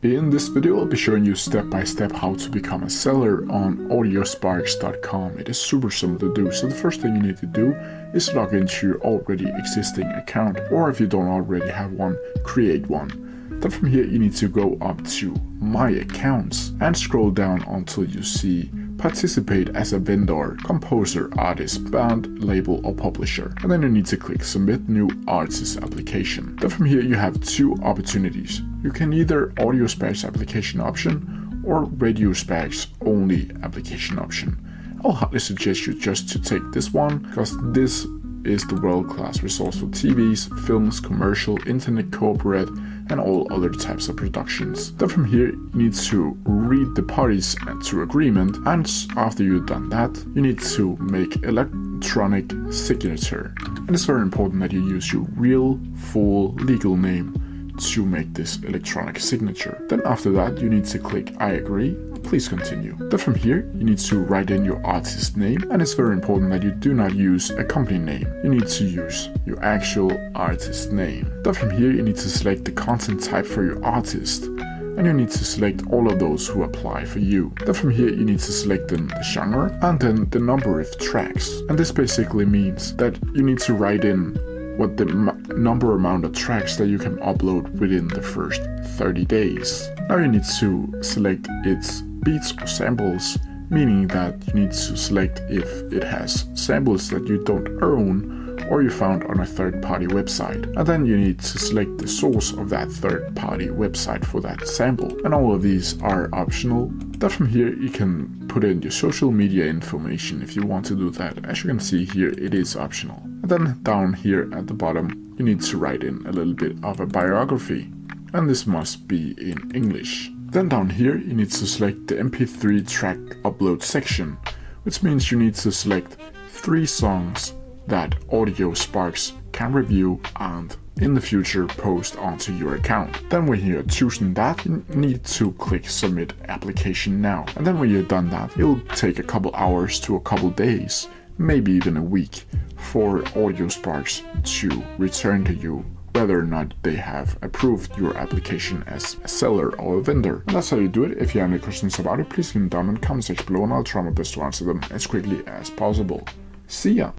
In this video, I'll be showing you step by step how to become a seller on Audiosparx.com. It is super simple to do. So the first thing you need to do is log into your already existing account, or if you don't already have one, create one. Then from here you need to go up to My Accounts and scroll down until you see Participate as a vendor, composer, artist, band, label or publisher. And then you need to click Submit New Artist Application. Then from here you have two opportunities. You can either Audiosparx application option or Radiosparx only application option. I'll highly suggest you just to take this one, because this is the world-class resource for TVs, films, commercial, internet, corporate, and all other types of productions. Then from here you need to read the parties to agreement, and after you've done that you need to make electronic signature. And it's very important that you use your real full legal name to make this electronic signature. Then after that you need to click I agree, please continue. Then from here you need to write in your artist name, and it's very important that you do not use a company name. You need to use your actual artist name. Then from here you need to select the content type for your artist, and you need to select all of those who apply for you. Then from here you need to select the genre and then the number of tracks. And this basically means that you need to write in what the amount of tracks that you can upload within the first 30 days. Now you need to select its beats or samples, meaning that you need to select if it has samples that you don't own or you found on a third-party website. And then you need to select the source of that third-party website for that sample. And all of these are optional. Then from here you can put in your social media information if you want to do that. As you can see here, it is optional. And then down here at the bottom you need to write in a little bit of a biography, and this must be in English. Then down here you need to select the MP3 track upload section, which means you need to select 3 songs that Audiosparx can review and in the future post onto your account. Then when you're choosing that, you need to click Submit Application Now. And then when you're done that, it'll take a couple hours to a couple days, maybe even a week, for Audiosparx to return to you whether or not they have approved your application as a seller or a vendor. And that's how you do it. If you have any questions about it, please leave them down in the comment section below and I'll try my best to answer them as quickly as possible. See ya!